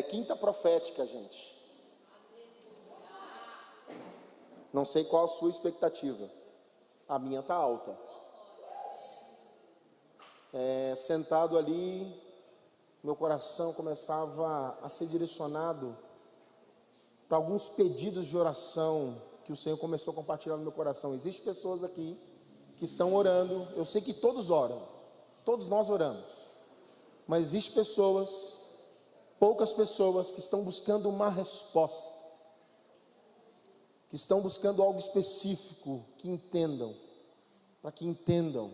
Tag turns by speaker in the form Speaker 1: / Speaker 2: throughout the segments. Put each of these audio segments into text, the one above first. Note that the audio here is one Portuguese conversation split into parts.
Speaker 1: Quinta profética, gente. Não sei qual a sua expectativa. A minha está alta. Sentado ali, meu coração começava a ser direcionado para alguns pedidos de oração que o Senhor começou a compartilhar no meu coração. Existem pessoas aqui que estão orando. Eu sei que todos oram, todos nós oramos, mas existem pessoas, poucas pessoas, que estão buscando uma resposta, que estão buscando algo específico, que entendam, para que entendam.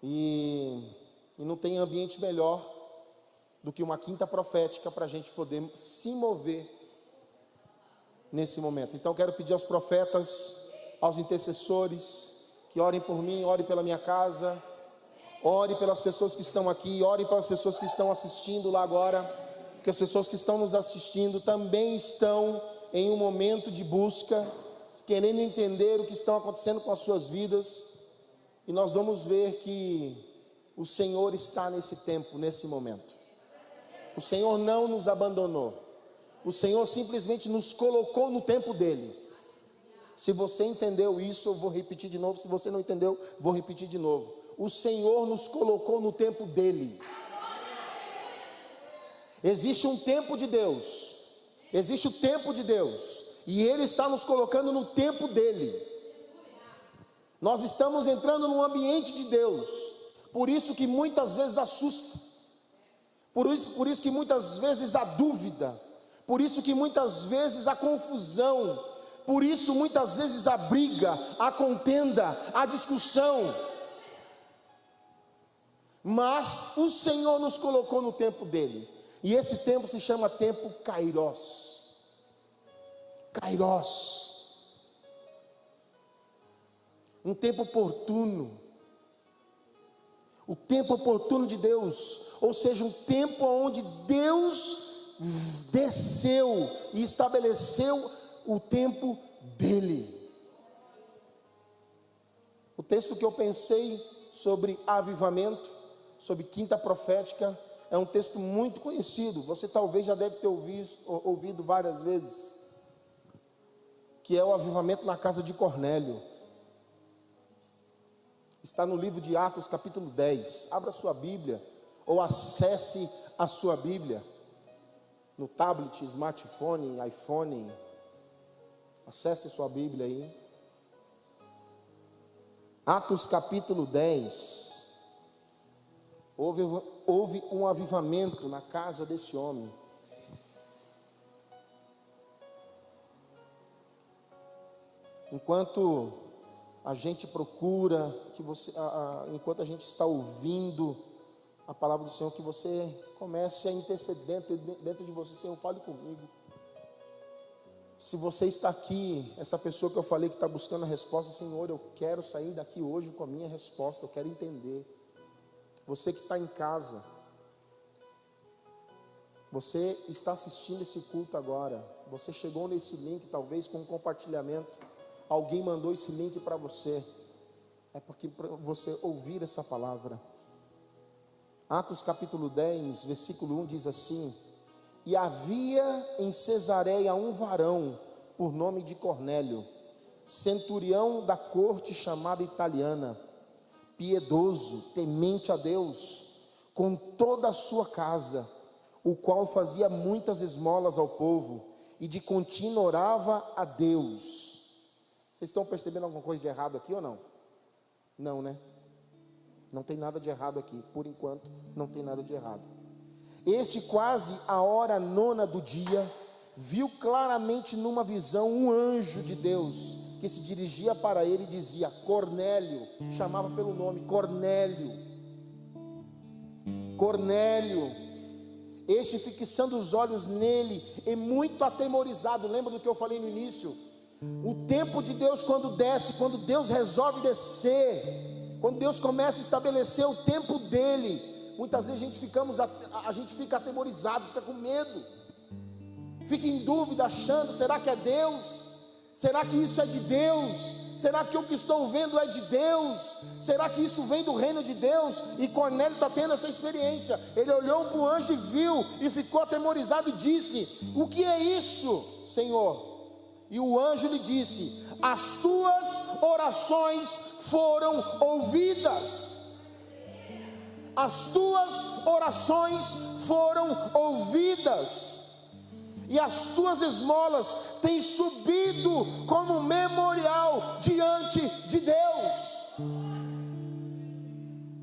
Speaker 1: E não tem ambiente melhor do que uma quinta profética para a gente poder se mover nesse momento. Então quero pedir aos profetas, aos intercessores, que orem por mim, orem pela minha casa, ore pelas pessoas que estão aqui, ore pelas pessoas que estão assistindo lá agora, porque as pessoas que estão nos assistindo também estão em um momento de busca, querendo entender o que está acontecendo com as suas vidas, e nós vamos ver que o Senhor está nesse tempo, nesse momento. O Senhor não nos abandonou, o Senhor simplesmente nos colocou no tempo dEle. Se você entendeu isso, eu vou repetir de novo. Se você não entendeu, vou repetir de novo. O Senhor nos colocou no tempo dEle. Existe um tempo de Deus, existe o tempo de Deus, e Ele está nos colocando no tempo dEle. Nós estamos entrando num ambiente de Deus, por isso que muitas vezes assusta, por isso que muitas vezes há dúvida, por isso que muitas vezes há confusão, por isso muitas vezes há briga, há contenda, há discussão. Mas o Senhor nos colocou no tempo dEle, e esse tempo se chama tempo Kairos. Kairos. Um tempo oportuno. O tempo oportuno de Deus, ou seja, um tempo onde Deus desceu e estabeleceu o tempo dEle. O texto que eu pensei sobre avivamento, sobre quinta profética, é um texto muito conhecido, você talvez já deve ter ouvido várias vezes, que é o avivamento na casa de Cornélio. Está no livro de Atos capítulo 10, abra sua Bíblia, ou acesse a sua Bíblia, no tablet, smartphone, iPhone, acesse sua Bíblia aí. Atos capítulo 10, houve um avivamento na casa desse homem. Enquanto a gente procura, enquanto a gente está ouvindo a palavra do Senhor, que você comece a interceder dentro de você. Senhor, fale comigo. Se você está aqui, essa pessoa que eu falei que está buscando a resposta, Senhor, eu quero sair daqui hoje com a minha resposta, eu quero entender. Você que está em casa, você está assistindo esse culto agora, você chegou nesse link talvez com um compartilhamento, alguém mandou esse link para você, é porque para você ouvir essa palavra. Atos capítulo 10, versículo 1 diz assim: e havia em Cesareia um varão, por nome de Cornélio, centurião da corte chamada italiana, piedoso, temente a Deus, com toda a sua casa, o qual fazia muitas esmolas ao povo, e de contínuo orava a Deus. Vocês estão percebendo alguma coisa de errado aqui ou não? Não, né? Não tem nada de errado aqui, por enquanto não tem nada de errado. Este, quase a hora nona do dia, viu claramente numa visão um anjo de Deus, que se dirigia para ele e dizia: Cornélio, chamava pelo nome, Cornélio. Cornélio. Este, fixando os olhos nele e muito atemorizado, lembra do que eu falei no início? O tempo de Deus quando desce, quando Deus resolve descer, quando Deus começa a estabelecer o tempo dele, muitas vezes a gente fica atemorizado, fica com medo, fica em dúvida, achando, será que é Deus? Será que isso é de Deus? Será que o que estou vendo é de Deus? Será que isso vem do reino de Deus? E Cornélio está tendo essa experiência. Ele olhou para o anjo e viu, e ficou atemorizado e disse: o que é isso, Senhor? E o anjo lhe disse: as tuas orações foram ouvidas. As tuas orações foram ouvidas, e as tuas esmolas têm subido como memorial diante de Deus.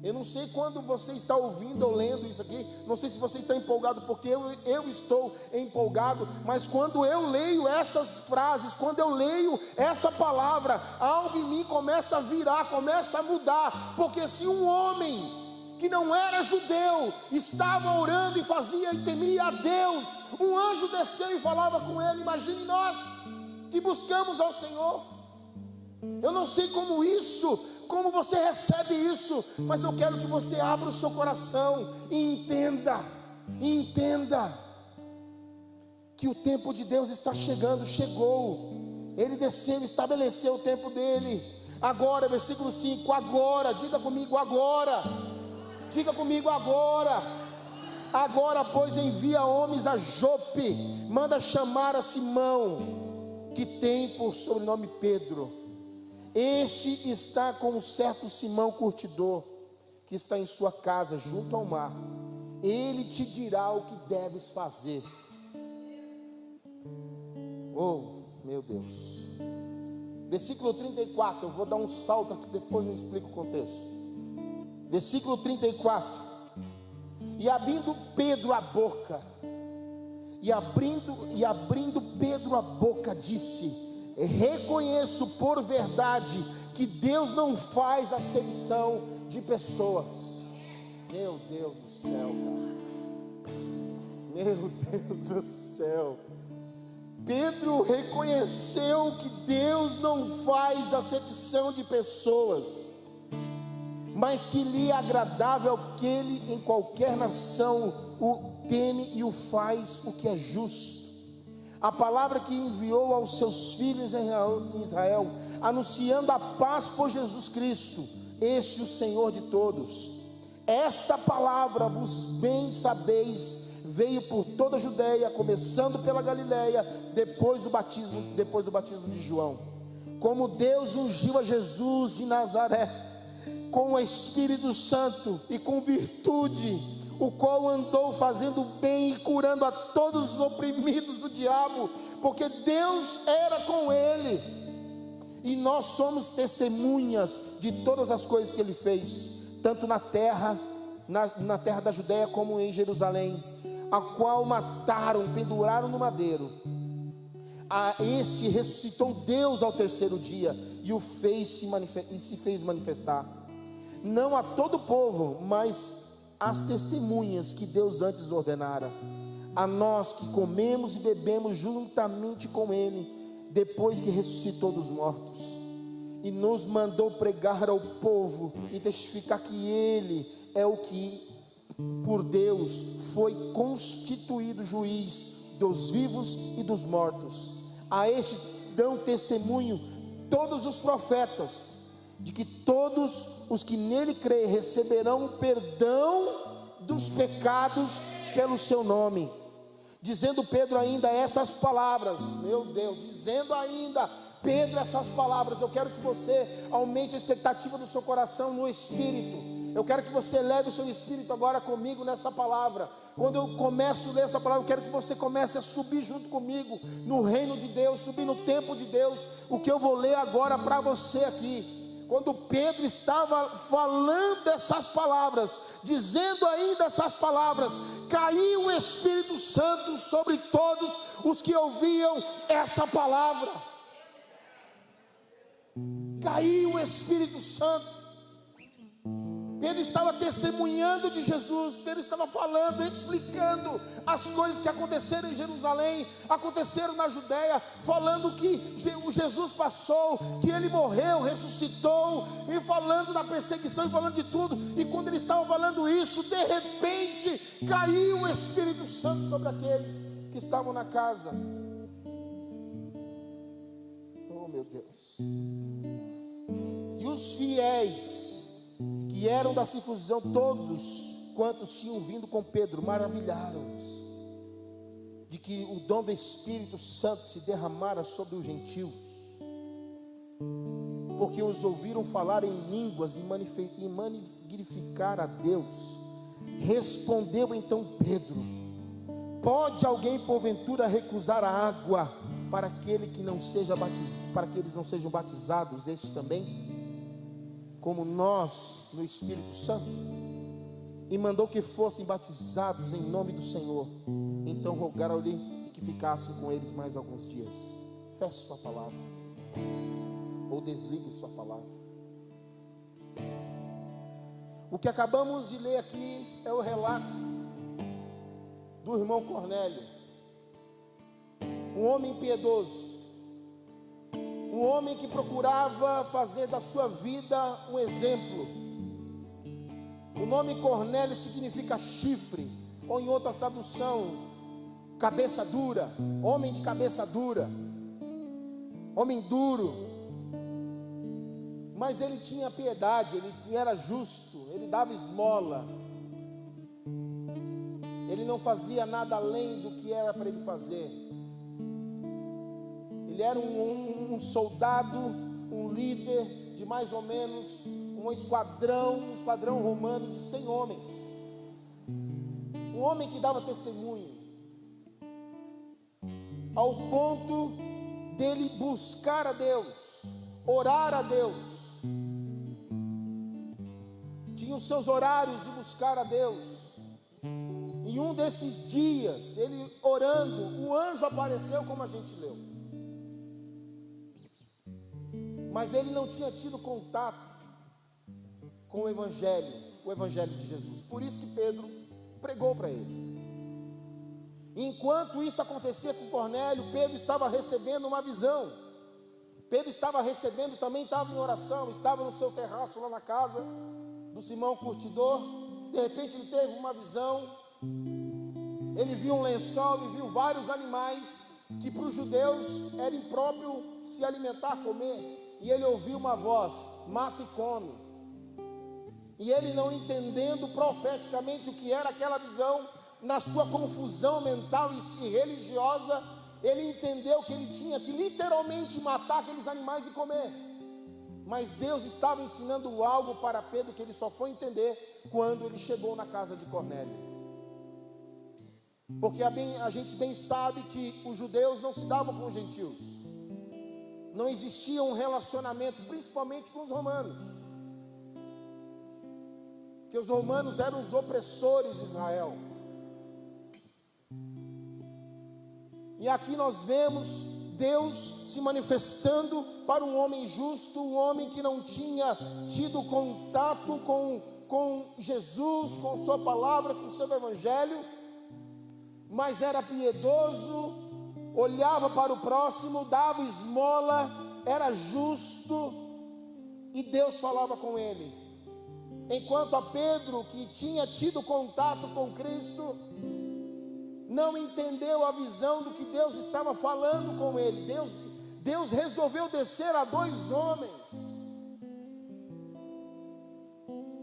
Speaker 1: Eu não sei quando você está ouvindo ou lendo isso aqui, não sei se você está empolgado, porque eu estou empolgado, mas quando eu leio essas frases, quando eu leio essa palavra, algo em mim começa a virar, começa a mudar, porque se um homem que não era judeu estava orando e fazia e temia a Deus, um anjo desceu e falava com ele. Imagine nós que buscamos ao Senhor. Eu não sei como você recebe isso, mas eu quero que você abra o seu coração e entenda que o tempo de Deus está chegando, chegou. Ele desceu, estabeleceu o tempo dele. Agora, versículo 5, agora, diga comigo agora. Diga comigo agora. Agora, pois, envia homens a Jope, manda chamar a Simão, que tem por sobrenome Pedro. Este está com um certo Simão curtidor, que está em sua casa, junto ao mar. Ele te dirá o que deves fazer. Oh, meu Deus. Versículo 34, eu vou dar um salto aqui, depois eu explico o contexto. Versículo 34. E abrindo Pedro a boca, e abrindo Pedro a boca, disse: reconheço por verdade que Deus não faz acepção de pessoas. Meu Deus do céu, cara. Meu Deus do céu. Pedro reconheceu que Deus não faz acepção de pessoas, mas que lhe é agradável aquele em qualquer nação o teme e o faz o que é justo. A palavra que enviou aos seus filhos em Israel, anunciando a paz por Jesus Cristo, este o Senhor de todos. Esta palavra, vos bem sabeis, veio por toda a Judeia, começando pela Galileia, depois do batismo de João. Como Deus ungiu a Jesus de Nazaré com o Espírito Santo e com virtude, o qual andou fazendo bem e curando a todos os oprimidos do diabo, porque Deus era com ele. E nós somos testemunhas de todas as coisas que ele fez, tanto na terra da Judéia como em Jerusalém, a qual mataram, penduraram no madeiro. A este ressuscitou Deus ao terceiro dia e se fez manifestar, não a todo o povo, mas as testemunhas que Deus antes ordenara, a nós que comemos e bebemos juntamente com ele, depois que ressuscitou dos mortos, e nos mandou pregar ao povo e testificar que ele é o que por Deus foi constituído juiz dos vivos e dos mortos. A este dão testemunho todos os profetas, de que todos os que nele creem receberão o perdão dos pecados pelo seu nome. Dizendo Pedro ainda essas palavras, meu Deus, dizendo ainda Pedro essas palavras, eu quero que você aumente a expectativa do seu coração no Espírito. Eu quero que você leve o seu espírito agora comigo nessa palavra. Quando eu começo a ler essa palavra, eu quero que você comece a subir junto comigo no reino de Deus, subir no tempo de Deus. O que eu vou ler agora para você aqui. Quando Pedro estava falando essas palavras, dizendo ainda essas palavras, caiu o Espírito Santo sobre todos os que ouviam essa palavra. Caiu o Espírito Santo. Pedro estava testemunhando de Jesus, Pedro estava falando, explicando as coisas que aconteceram em Jerusalém, aconteceram na Judéia, falando que Jesus passou, que ele morreu, ressuscitou, e falando da perseguição, e falando de tudo. E quando ele estava falando isso, de repente caiu o Espírito Santo sobre aqueles que estavam na casa. meu Deus. E os fiéis, que eram da circuncisão, todos quantos tinham vindo com Pedro, maravilharam-se de que o dom do Espírito Santo se derramara sobre os gentios, porque os ouviram falar em línguas e magnificar a Deus. Respondeu então Pedro: pode alguém porventura recusar a água para aquele que não seja para que eles não sejam batizados, estes também, como nós no Espírito Santo? E mandou que fossem batizados em nome do Senhor. Então rogaram-lhe que ficassem com eles mais alguns dias. Feche sua palavra, ou desligue sua palavra. O que acabamos de ler aqui é o relato do irmão Cornélio, um homem piedoso, um homem que procurava fazer da sua vida um exemplo. O nome Cornélio significa chifre, ou em outra tradução, cabeça dura, homem de cabeça dura, homem duro. Mas ele tinha piedade, ele era justo, ele dava esmola, ele não fazia nada além do que era para ele fazer. Ele era um soldado, um líder de mais ou menos um esquadrão romano de 100 homens, um homem que dava testemunho, ao ponto dele buscar a Deus, orar a Deus. Tinha os seus horários de buscar a Deus. Em um desses dias, ele orando, o anjo apareceu, como a gente leu, mas ele não tinha tido contato com o Evangelho de Jesus. Por isso que Pedro pregou para ele. Enquanto isso acontecia com Cornélio, Pedro estava recebendo uma visão. Pedro estava recebendo, também estava em oração, estava no seu terraço lá na casa do Simão Curtidor. De repente ele teve uma visão. Ele viu um lençol e viu vários animais que para os judeus era impróprio se alimentar, comer. E ele ouviu uma voz: mata e come. E ele, não entendendo profeticamente o que era aquela visão, na sua confusão mental e religiosa, ele entendeu que ele tinha que literalmente matar aqueles animais e comer. Mas Deus estava ensinando algo para Pedro que ele só foi entender quando ele chegou na casa de Cornélio. Porque a gente bem sabe que os judeus não se davam com os gentios, não existia um relacionamento, principalmente com os romanos, que os romanos eram os opressores de Israel. E aqui nós vemos Deus se manifestando para um homem justo, um homem que não tinha tido contato com Jesus, com sua palavra, com seu evangelho, mas era piedoso, olhava para o próximo, dava esmola, era justo, e Deus falava com ele. Enquanto a Pedro, que tinha tido contato com Cristo, não entendeu a visão do que Deus estava falando com ele. Deus resolveu descer a 2 homens.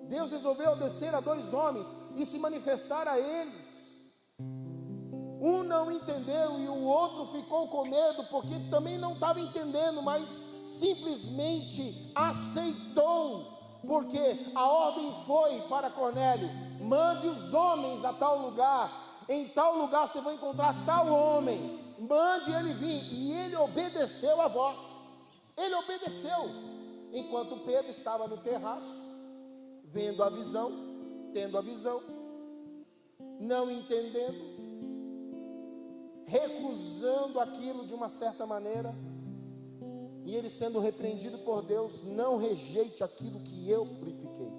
Speaker 1: Deus resolveu descer a 2 homens e se manifestar a eles. Um não entendeu e o outro ficou com medo, porque também não estava entendendo, mas simplesmente aceitou. Porque a ordem foi para Cornélio: mande os homens a tal lugar, em tal lugar você vai encontrar tal homem, mande ele vir. E ele obedeceu a voz, ele obedeceu, enquanto Pedro estava no terraço, vendo a visão, tendo a visão, não entendendo, recusando aquilo de uma certa maneira. E ele sendo repreendido por Deus: não rejeite aquilo que eu purifiquei.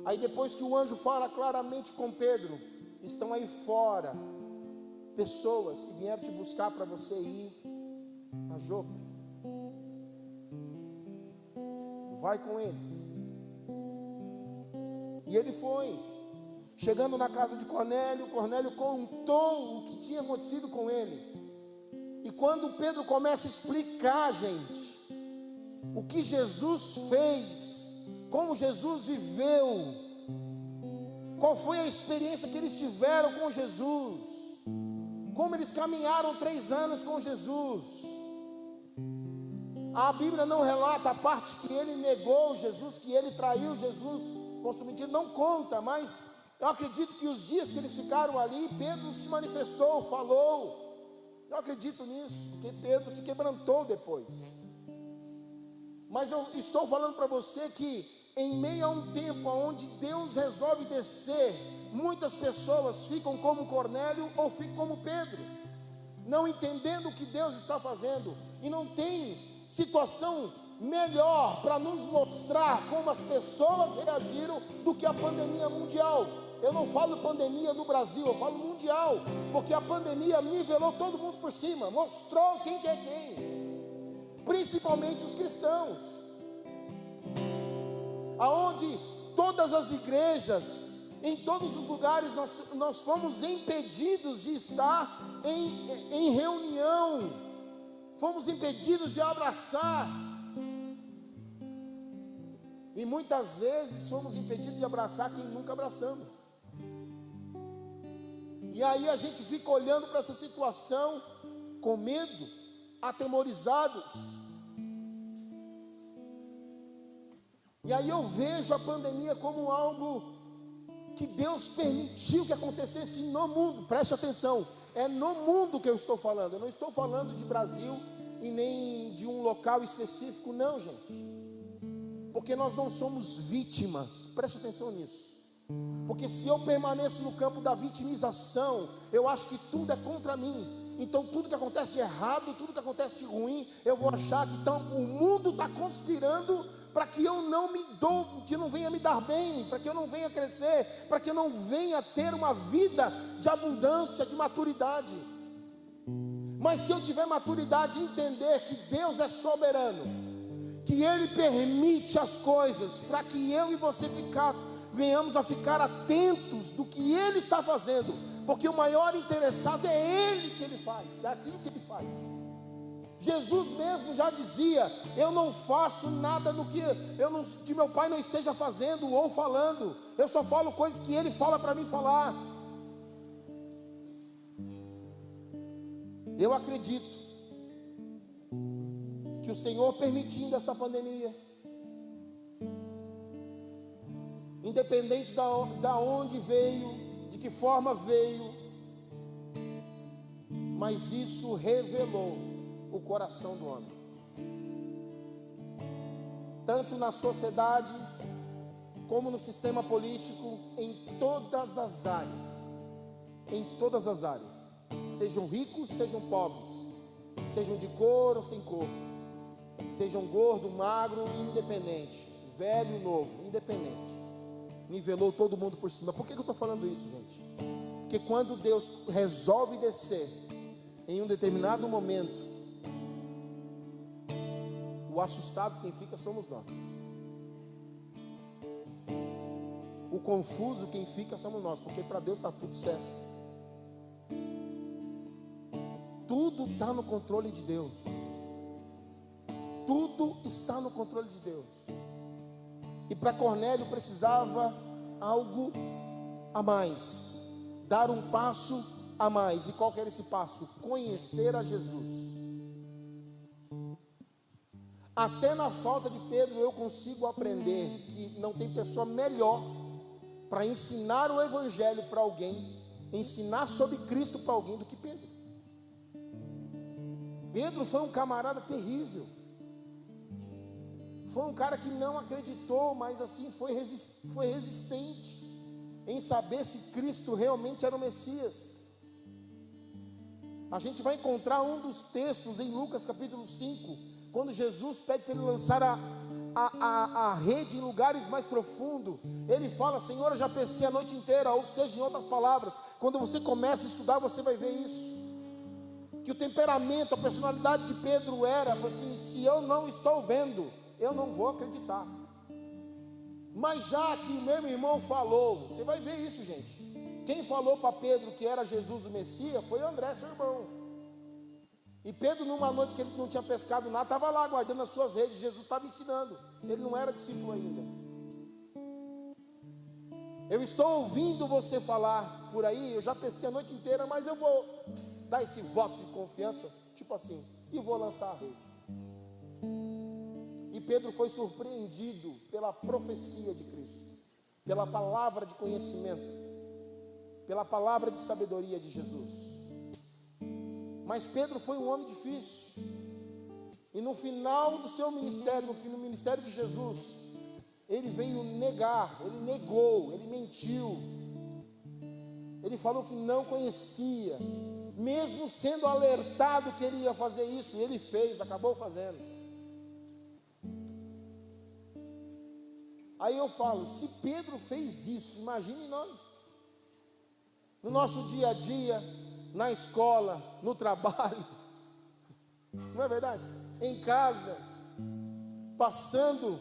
Speaker 1: Aí depois que o anjo fala claramente com Pedro: estão aí fora pessoas que vieram te buscar para você ir a Jope, vai com eles. E ele foi. Chegando na casa de Cornélio, Cornélio contou o que tinha acontecido com ele. E quando Pedro começa a explicar, gente, o que Jesus fez, como Jesus viveu, qual foi a experiência que eles tiveram com Jesus, como eles caminharam 3 anos com Jesus. A Bíblia não relata a parte que ele negou Jesus, que ele traiu Jesus com sua mentira, não conta, mas eu acredito que os dias que eles ficaram ali, Pedro se manifestou, falou. Eu acredito nisso, porque Pedro se quebrantou depois. Mas eu estou falando para você que em meio a um tempo onde Deus resolve descer, muitas pessoas ficam como Cornélio ou ficam como Pedro, não entendendo o que Deus está fazendo, e não tem situação melhor para nos mostrar como as pessoas reagiram do que a pandemia mundial. Eu não falo pandemia do Brasil, eu falo mundial, porque a pandemia nivelou todo mundo por cima, mostrou quem que é quem, principalmente os cristãos, aonde todas as igrejas, em todos os lugares nós fomos impedidos de estar em reunião, fomos impedidos de abraçar, e muitas vezes fomos impedidos de abraçar quem nunca abraçamos. E aí a gente fica olhando para essa situação com medo, atemorizados. E aí eu vejo a pandemia como algo que Deus permitiu que acontecesse no mundo. Preste atenção, é no mundo que eu estou falando. Eu não estou falando de Brasil e nem de um local específico, não, gente. Porque nós não somos vítimas, preste atenção nisso. Porque se eu permaneço no campo da vitimização, eu acho que tudo é contra mim. Então tudo que acontece de errado, tudo que acontece de ruim, eu vou achar que então, o mundo está conspirando para que eu não me dou, que não venha me dar bem, para que eu não venha crescer, para que eu não venha ter uma vida de abundância, de maturidade. Mas se eu tiver maturidade e entender que Deus é soberano, que Ele permite as coisas para que eu e você venhamos a ficar atentos do que Ele está fazendo, porque o maior interessado é Ele que Ele faz, daquilo que Ele faz. Jesus mesmo já dizia: eu não faço nada que meu Pai não esteja fazendo ou falando, eu só falo coisas que Ele fala para mim falar. Eu acredito que o Senhor permitindo essa pandemia, independente da onde veio, de que forma veio, mas isso revelou o coração do homem, tanto na sociedade, como no sistema político, em todas as áreas, sejam ricos, sejam pobres, sejam de cor ou sem cor, sejam gordo, magro, independente, velho, novo, independente, nivelou todo mundo por cima. Por que eu estou falando isso, gente? Porque quando Deus resolve descer em um determinado momento, o assustado quem fica somos nós, o confuso quem fica somos nós, porque para Deus está tudo certo, tudo está no controle de Deus, tudo está no controle de Deus. E para Cornélio precisava algo a mais, dar um passo a mais. E qual que era esse passo? Conhecer a Jesus. Até na falta de Pedro eu consigo aprender que não tem pessoa melhor para ensinar o Evangelho para alguém, ensinar sobre Cristo para alguém do que Pedro. Pedro foi um camarada terrível, foi um cara que não acreditou, mas assim foi resistente em saber se Cristo realmente era o Messias. A gente vai encontrar um dos textos em Lucas capítulo 5, quando Jesus pede para ele lançar a rede em lugares mais profundos. Ele fala: Senhor, eu já pesquei a noite inteira. Ou seja, em outras palavras, quando você começa a estudar, você vai ver isso, que o temperamento, a personalidade de Pedro era assim: se eu não estou vendo, eu não vou acreditar. Mas já que o meu irmão falou, você vai ver isso, gente. Quem falou para Pedro que era Jesus o Messias foi André, seu irmão. E Pedro, numa noite que ele não tinha pescado nada, estava lá guardando as suas redes. Jesus estava ensinando, ele não era discípulo ainda. Eu estou ouvindo você falar por aí, eu já pesquei a noite inteira, mas eu vou dar esse voto de confiança, tipo assim, e vou lançar a rede. E Pedro foi surpreendido pela profecia de Cristo, pela palavra de conhecimento, pela palavra de sabedoria de Jesus. Mas Pedro foi um homem difícil, e no final do seu ministério, no ministério de Jesus, ele veio negar, ele negou, ele mentiu, ele falou que não conhecia, mesmo sendo alertado que ele ia fazer isso, ele fez, acabou fazendo. Aí eu falo, se Pedro fez isso, imagine nós, no nosso dia a dia, na escola, no trabalho, não é verdade? Em casa, passando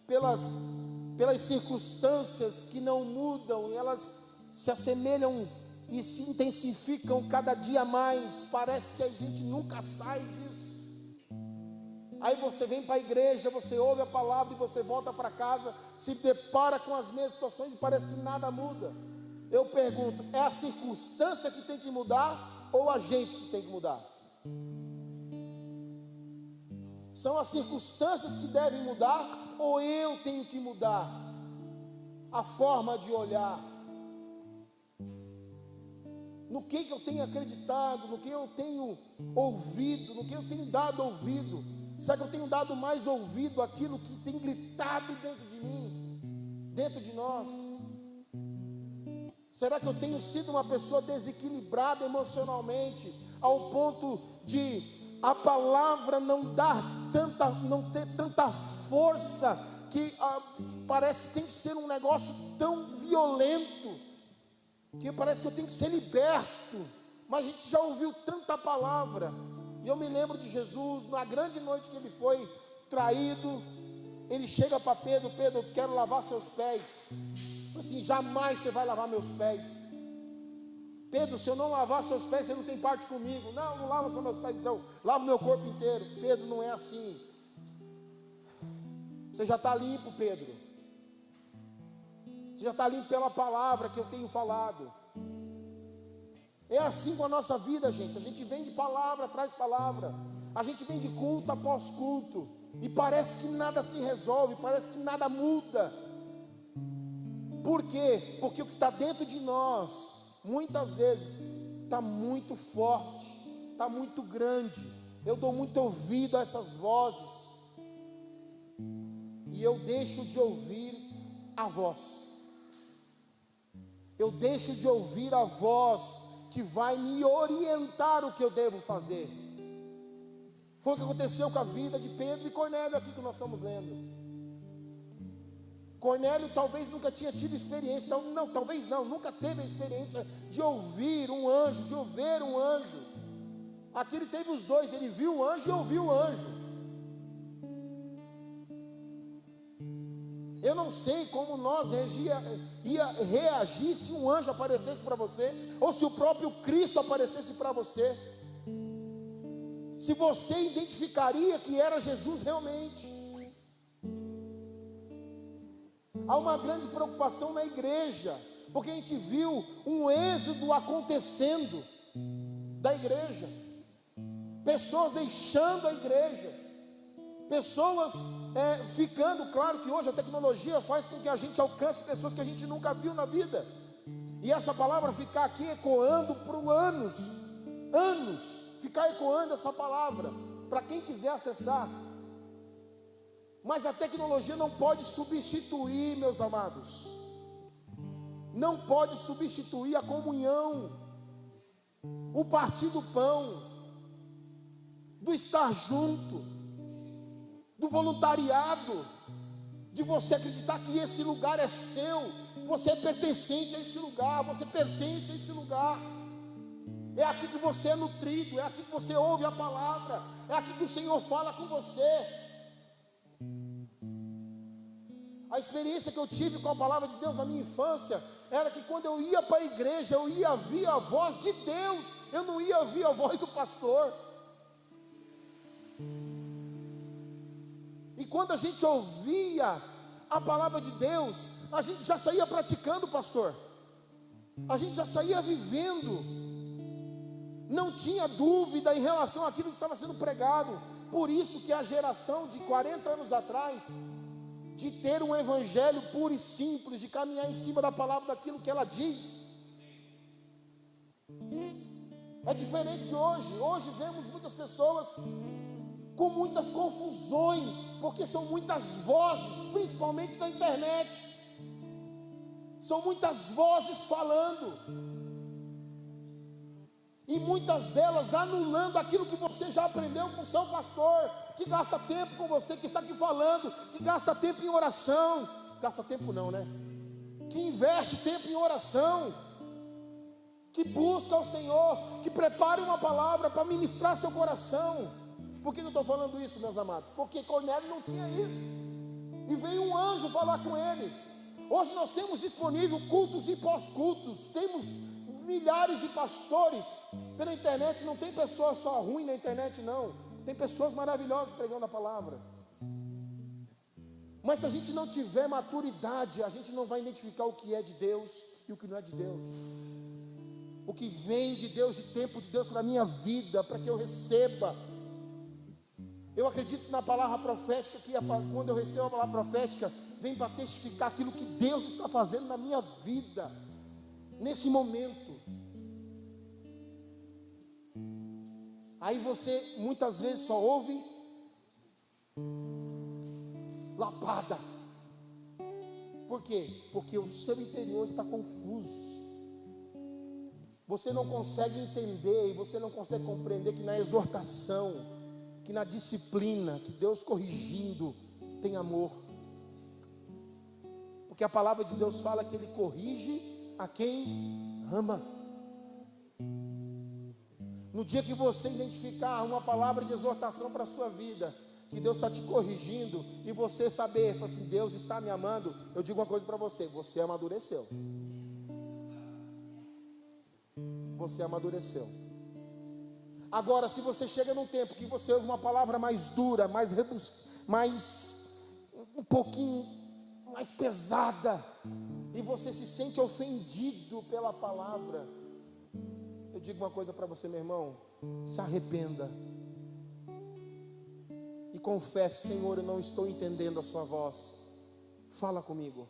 Speaker 1: pelas circunstâncias que não mudam, e elas se assemelham e se intensificam cada dia mais, parece que a gente nunca sai disso. Aí você vem para a igreja, você ouve a palavra e você volta para casa, se depara com as mesmas situações e parece que nada muda. Eu pergunto, é a circunstância que tem que mudar ou a gente que tem que mudar? São as circunstâncias que devem mudar ou eu tenho que mudar a forma de olhar? No que eu tenho acreditado, no que eu tenho ouvido, no que eu tenho dado ouvido? Será que eu tenho dado mais ouvido àquilo que tem gritado dentro de mim, dentro de nós? Será que eu tenho sido uma pessoa desequilibrada emocionalmente, ao ponto de a palavra não ter tanta força, que parece que tem que ser um negócio tão violento, que parece que eu tenho que ser liberto, mas a gente já ouviu tanta palavra. E eu me lembro de Jesus, na grande noite que ele foi traído, ele chega para Pedro: Pedro, eu quero lavar seus pés. Ele falou assim: jamais você vai lavar meus pés. Pedro, se eu não lavar seus pés, você não tem parte comigo. Não, não lava só meus pés, então lava o meu corpo inteiro. Pedro, não é assim. Você já está limpo, Pedro. Você já está limpo pela palavra que eu tenho falado. É assim com a nossa vida, gente. A gente vem de palavra atrás de palavra, a gente vem de culto após culto, e parece que nada se resolve, parece que nada muda. Por quê? Porque o que está dentro de nós, muitas vezes, está muito forte, está muito grande. Eu dou muito ouvido a essas vozes, e eu deixo de ouvir a voz. Eu deixo de ouvir a voz que vai me orientar o que eu devo fazer. Foi o que aconteceu com a vida de Pedro e Cornélio aqui que nós estamos lendo. Cornélio talvez nunca tinha tido experiência, nunca teve a experiência de ouvir um anjo, de ouvir um anjo. Aqui ele teve os dois, ele viu o anjo e ouviu o anjo. Eu não sei como nós ia reagir se um anjo aparecesse para você, ou se o próprio Cristo aparecesse para você. Se você identificaria que era Jesus realmente. Há uma grande preocupação na igreja, porque a gente viu um êxodo acontecendo da igreja, pessoas deixando a igreja, pessoas ficando. Claro que hoje a tecnologia faz com que a gente alcance pessoas que a gente nunca viu na vida, e essa palavra ficar aqui ecoando por anos, ficar ecoando essa palavra, para quem quiser acessar. Mas a tecnologia não pode substituir, meus amados, não pode substituir a comunhão, o partir do pão, do estar junto, do voluntariado, de você acreditar que esse lugar é seu, você é pertencente a esse lugar, você pertence a esse lugar. É aqui que você é nutrido, é aqui que você ouve a palavra, é aqui que o Senhor fala com você. A experiência que eu tive com a palavra de Deus na minha infância era que quando eu ia para a igreja, eu ia ouvir a voz de Deus, eu não ia ouvir a voz do pastor. quando a gente ouvia a palavra de Deus, a gente já saía praticando, pastor. A gente já saía vivendo. Não tinha dúvida em relação àquilo que estava sendo pregado. Por isso que a geração de 40 anos atrás, de ter um evangelho puro e simples, de caminhar em cima da palavra, daquilo que ela diz, é diferente de hoje. Hoje vemos muitas pessoas com muitas confusões, porque são muitas vozes, principalmente na internet. São muitas vozes falando, e muitas delas anulando aquilo que você já aprendeu com o seu pastor, que gasta tempo com você, que está aqui falando, que gasta tempo em oração. Gasta tempo não, né? Que investe tempo em oração, que busca o Senhor, que prepare uma palavra para ministrar seu coração. Por que eu estou falando isso, meus amados? Porque Cornélio não tinha isso, e veio um anjo falar com ele. Hoje nós temos disponível cultos e pós-cultos, temos milhares de pastores pela internet. Não tem pessoa só ruim na internet, não, tem pessoas maravilhosas pregando a palavra. Mas se a gente não tiver maturidade, a gente não vai identificar o que é de Deus e o que não é de Deus, o que vem de Deus, de tempo de Deus para a minha vida, para que eu receba. Eu acredito na palavra profética, que quando eu recebo a palavra profética, vem para testificar aquilo que Deus está fazendo na minha vida, nesse momento. Aí você muitas vezes só ouve lapada. Por quê? Porque o seu interior está confuso. Você não consegue entender, e você não consegue compreender que na exortação, que na disciplina, que Deus corrigindo, tem amor. Porque a palavra de Deus fala que Ele corrige a quem ama. No dia que você identificar uma palavra de exortação para a sua vida, que Deus está te corrigindo, e você saber, assim, Deus está me amando, eu digo uma coisa para você: você amadureceu. Você amadureceu. Agora, se você chega num tempo que você ouve uma palavra mais dura, mais um pouquinho mais pesada, e você se sente ofendido pela palavra, eu digo uma coisa para você, meu irmão: se arrependa e confesse: Senhor, eu não estou entendendo a sua voz, fala comigo.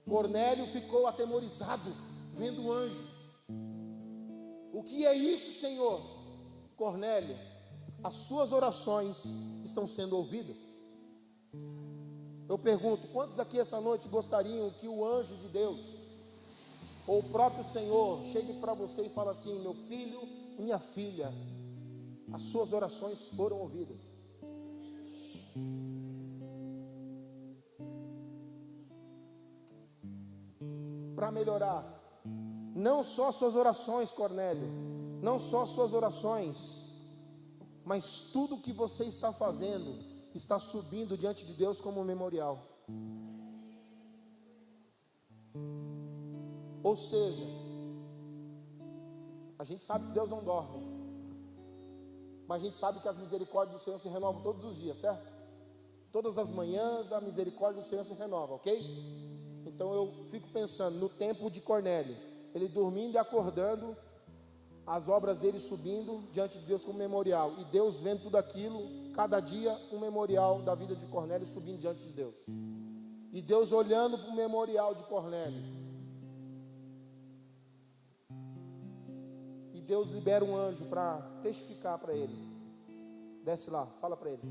Speaker 1: Cornélio ficou atemorizado vendo o anjo. O que é isso, Senhor? Cornélio, as suas orações estão sendo ouvidas. Eu pergunto: quantos aqui essa noite gostariam que o anjo de Deus, ou o próprio Senhor, chegue para você e fale assim: meu filho, minha filha, as suas orações foram ouvidas? Para melhorar, não só as suas orações, Cornélio, não só as suas orações, mas tudo que você está fazendo está subindo diante de Deus como um memorial. Ou seja, a gente sabe que Deus não dorme, mas a gente sabe que as misericórdias do Senhor se renovam todos os dias, certo? Todas as manhãs a misericórdia do Senhor se renova, ok? Então eu fico pensando no tempo de Cornélio, ele dormindo e acordando, as obras dele subindo diante de Deus como memorial, e Deus vendo tudo aquilo, cada dia um memorial da vida de Cornélio subindo diante de Deus, e Deus olhando para o memorial de Cornélio, e Deus libera um anjo para testificar para ele: desce lá, fala para ele,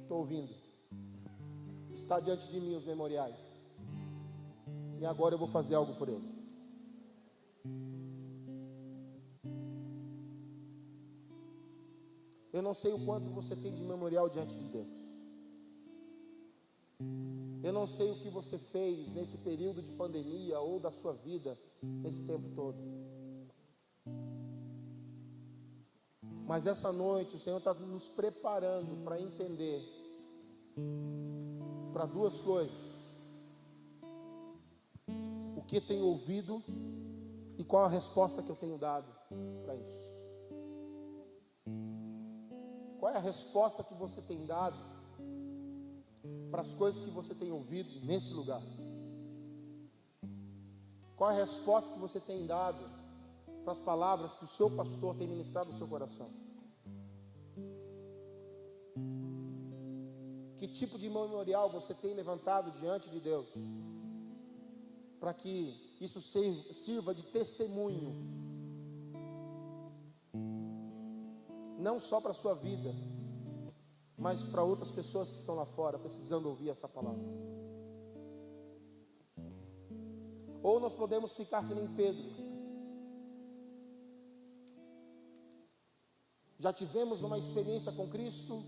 Speaker 1: estou ouvindo, está diante de mim os memoriais, e agora eu vou fazer algo por ele. Eu não sei o quanto você tem de memorial diante de Deus. Eu não sei o que você fez nesse período de pandemia ou da sua vida nesse tempo todo. Mas essa noite o Senhor está nos preparando para entender para duas coisas: o que tenho ouvido e qual a resposta que eu tenho dado para isso. Qual Qual é a resposta que você tem dado para as coisas que você tem ouvido nesse lugar? Qual é a resposta que você tem dado para as palavras que o seu pastor tem ministrado no seu coração? Que tipo de memorial você tem levantado diante de Deus, para que isso sirva de testemunho, não só para a sua vida, mas para outras pessoas que estão lá fora, precisando ouvir essa palavra? Ou nós podemos ficar que nem Pedro. Já tivemos uma experiência com Cristo,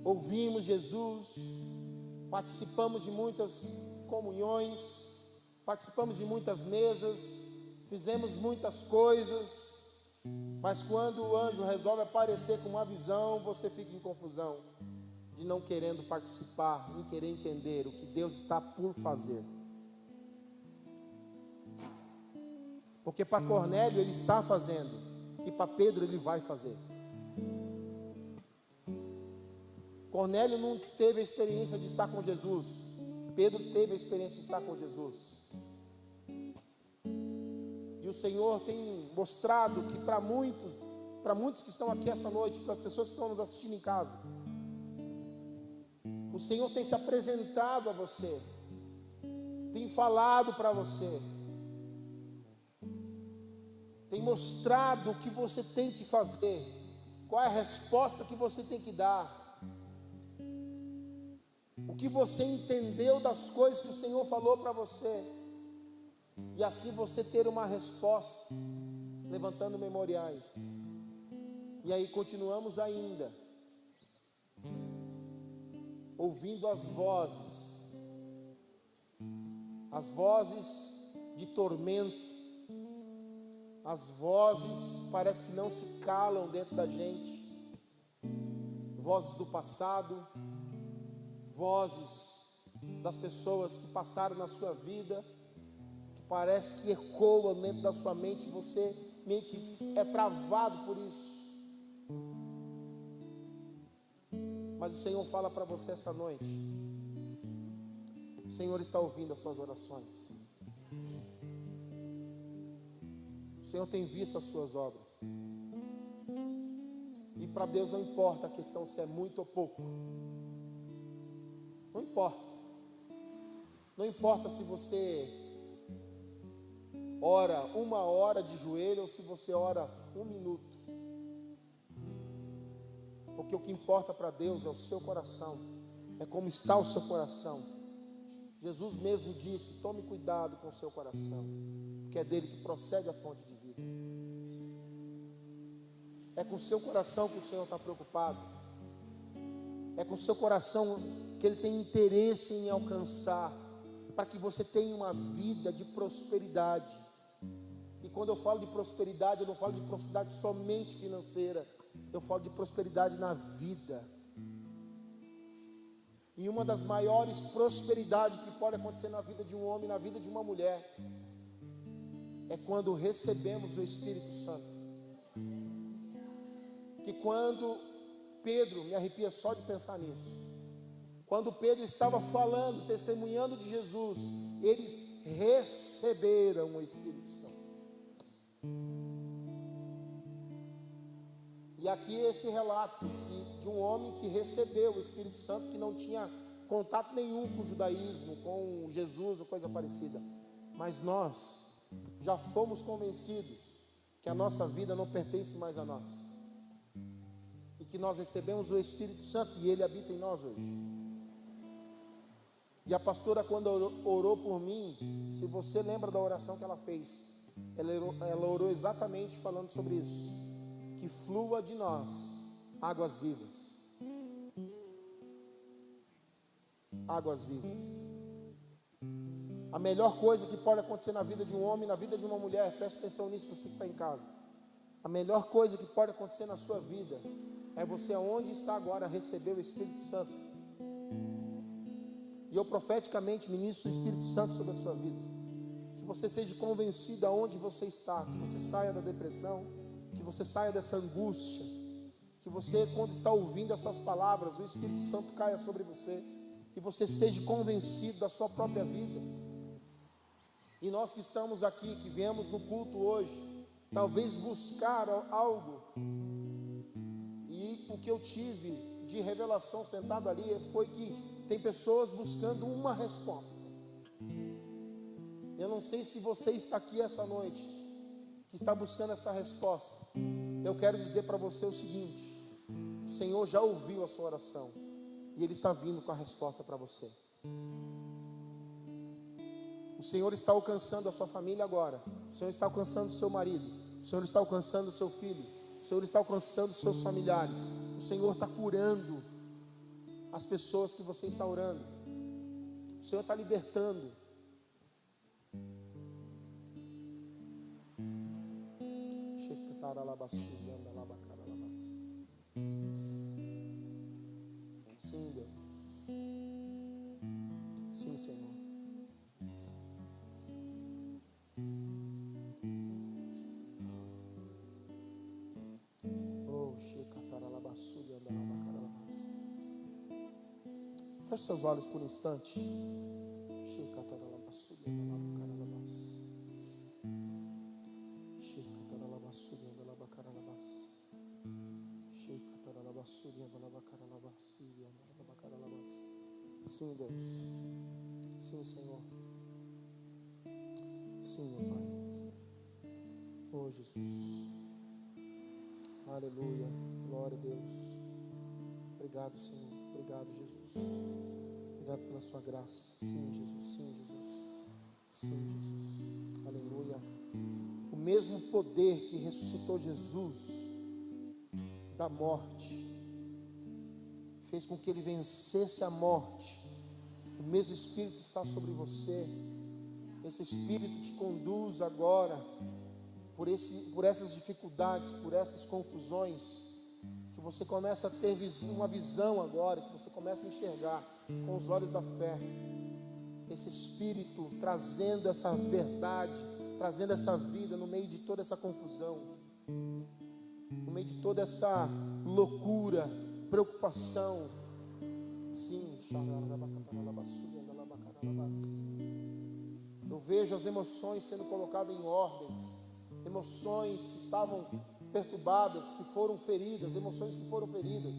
Speaker 1: ouvimos Jesus, participamos de muitas comunhões, participamos de muitas mesas, fizemos muitas coisas, mas quando o anjo resolve aparecer com uma visão, você fica em confusão, de não querendo participar, nem querer entender o que Deus está por fazer. Porque para Cornélio ele está fazendo, e para Pedro ele vai fazer. Cornélio não teve a experiência de estar com Jesus, Pedro teve a experiência de estar com Jesus. E o Senhor tem mostrado que para muitos que estão aqui essa noite, para as pessoas que estão nos assistindo em casa, o Senhor tem se apresentado a você, tem falado para você, tem mostrado o que você tem que fazer, qual é a resposta que você tem que dar, o que você entendeu das coisas que o Senhor falou para você, e assim você ter uma resposta, levantando memoriais. E aí continuamos ainda ouvindo as vozes de tormento, as vozes parece que não se calam dentro da gente, vozes do passado, vozes das pessoas que passaram na sua vida, que parece que ecoam dentro da sua mente, você meio que é travado por isso. Mas o Senhor fala para você essa noite, o Senhor está ouvindo as suas orações, o Senhor tem visto as suas obras, e para Deus não importa a questão se é muito ou pouco, não importa se você ora 1 hora de joelho ou se você ora 1 minuto, porque o que importa para Deus é o seu coração, é como está o seu coração. Jesus mesmo disse: tome cuidado com o seu coração, porque é dele que procede a fonte de vida. É com o seu coração que o Senhor está preocupado, é com o seu coração que Ele tem interesse em alcançar, para que você tenha uma vida de prosperidade. E quando eu falo de prosperidade, eu não falo de prosperidade somente financeira, eu falo de prosperidade na vida. E uma das maiores prosperidades que pode acontecer na vida de um homem, na vida de uma mulher, é quando recebemos o Espírito Santo. Que quando Pedro, me arrepia só de pensar nisso, quando Pedro estava falando, testemunhando de Jesus, eles receberam o Espírito Santo. E aqui esse relato de um homem que recebeu o Espírito Santo, que não tinha contato nenhum com o judaísmo, com Jesus ou coisa parecida. Mas nós já fomos convencidos que a nossa vida não pertence mais a nós, e que nós recebemos o Espírito Santo e Ele habita em nós hoje. E a pastora, quando orou por mim, se você lembra da oração que ela fez, ela orou exatamente falando sobre isso, que flua de nós águas vivas. Águas vivas. A melhor coisa que pode acontecer na vida de um homem, na vida de uma mulher, preste atenção nisso, você que está em casa, a melhor coisa que pode acontecer na sua vida é você, onde está agora, receber o Espírito Santo. E eu profeticamente ministro o Espírito Santo sobre a sua vida, que você seja convencido aonde você está, que você saia da depressão, que você saia dessa angústia, que você, quando está ouvindo essas palavras, o Espírito Santo caia sobre você e você seja convencido da sua própria vida. E nós que estamos aqui, que viemos no culto hoje, talvez buscar algo, e o que eu tive de revelação sentado ali foi que tem pessoas buscando uma resposta. Eu não sei se você está aqui essa noite, que está buscando essa resposta. Eu quero dizer para você o seguinte: o Senhor já ouviu a sua oração e Ele está vindo com a resposta para você. O Senhor está alcançando a sua família agora. O Senhor está alcançando o seu marido. O Senhor está alcançando o seu filho. O Senhor está alcançando os seus familiares. O Senhor está curando as pessoas que você está orando. O Senhor está libertando. Sim, Deus. Sim, Senhor. Feche seus olhos por um instante. Sim, Deus. Sim, Senhor. Sim, meu Pai. Oh, Jesus. Aleluia. Glória a Deus. Obrigado, Senhor. Obrigado, Jesus. Obrigado pela sua graça. Sim, Jesus. Sim, Jesus. Sim, Jesus. Aleluia. O mesmo poder que ressuscitou Jesus da morte, fez com que ele vencesse a morte. O mesmo Espírito está sobre você. Esse Espírito te conduz agora por essas dificuldades, por essas confusões, que você começa a ter uma visão agora, que você começa a enxergar com os olhos da fé. Esse Espírito trazendo essa verdade, trazendo essa vida no meio de toda essa confusão, no meio de toda essa loucura, preocupação. Sim, eu vejo as emoções sendo colocadas em ordens, emoções que estavam perturbadas, que foram feridas, emoções que foram feridas.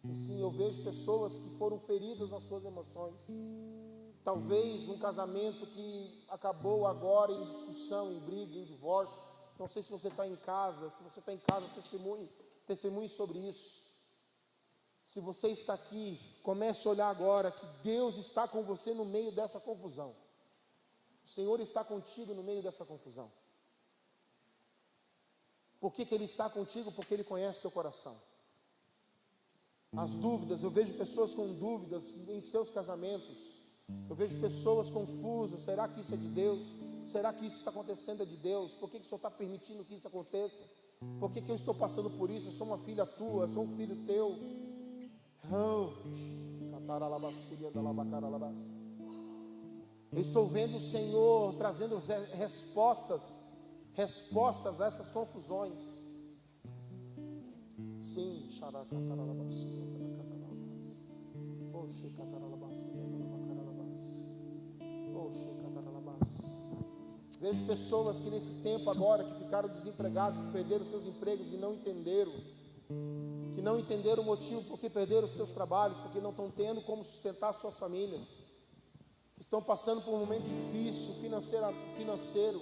Speaker 1: E sim, eu vejo pessoas que foram feridas nas suas emoções. Talvez um casamento que acabou agora em discussão, em briga, em divórcio. Não sei se você está em casa. Se você está em casa, testemunhe sobre isso. Se você está aqui, comece a olhar agora que Deus está com você no meio dessa confusão. O Senhor está contigo no meio dessa confusão. Por que Ele está contigo? Porque Ele conhece seu coração. As dúvidas, eu vejo pessoas com dúvidas em seus casamentos. Eu vejo pessoas confusas. Será que isso é de Deus? Será que isso está acontecendo é de Deus? Por que o Senhor está permitindo que isso aconteça? Por que eu estou passando por isso? Eu sou uma filha tua, eu sou um filho teu. Eu estou vendo o Senhor trazendo respostas a essas confusões. Sim, vejo pessoas que nesse tempo agora, que ficaram desempregadas, que perderam seus empregos e não entenderam, que não entenderam o motivo por que perderam os seus trabalhos, porque não estão tendo como sustentar suas famílias, que estão passando por um momento difícil financeiro,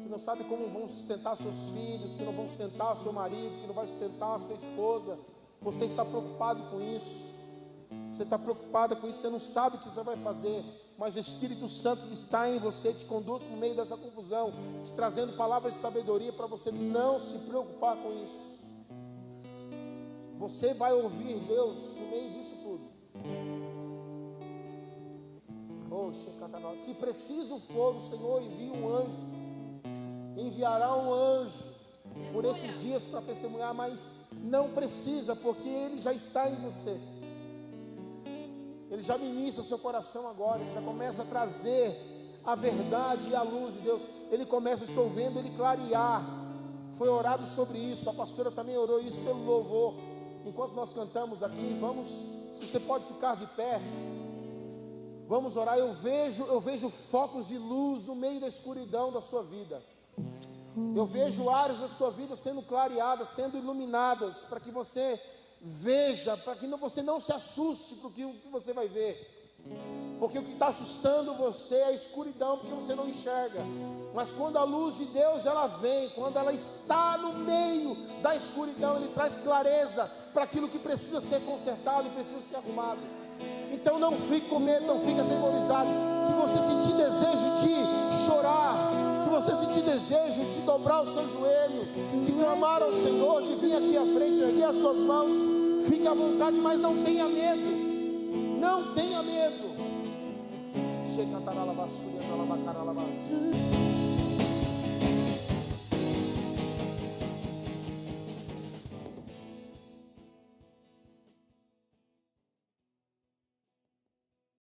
Speaker 1: que não sabem como vão sustentar seus filhos, que não vão sustentar seu marido, que não vai sustentar a sua esposa. Você está preocupado com isso, você está preocupada com isso, você não sabe o que você vai fazer, mas o Espírito Santo que está em você te conduz por meio dessa confusão, te trazendo palavras de sabedoria para você não se preocupar com isso. Você vai ouvir Deus no meio disso tudo. Se preciso for, o Senhor enviará um anjo por esses dias para testemunhar, mas não precisa, porque Ele já está em você. Ele já ministra o seu coração agora, Ele já começa a trazer a verdade e a luz de Deus. Ele começa, estou vendo Ele clarear, foi orado sobre isso, a pastora também orou isso pelo louvor. Enquanto nós cantamos aqui, vamos, se você pode ficar de pé, vamos orar. Eu vejo focos de luz no meio da escuridão da sua vida. Eu vejo áreas da sua vida sendo clareadas, sendo iluminadas, para que você veja, para que você não se assuste com o que você vai ver. Porque o que está assustando você é a escuridão, porque você não enxerga. Mas quando a luz de Deus ela vem, quando ela está no meio da escuridão, Ele traz clareza para aquilo que precisa ser consertado e precisa ser arrumado. Então não fique com medo, não fique atemorizado. Se você sentir desejo de chorar, se você sentir desejo de dobrar o seu joelho, de clamar ao Senhor, de vir aqui à frente, erguer as suas mãos, fique à vontade, mas não tenha medo. Não tenha medo. Checa taralabassuria, nalabacaralabas.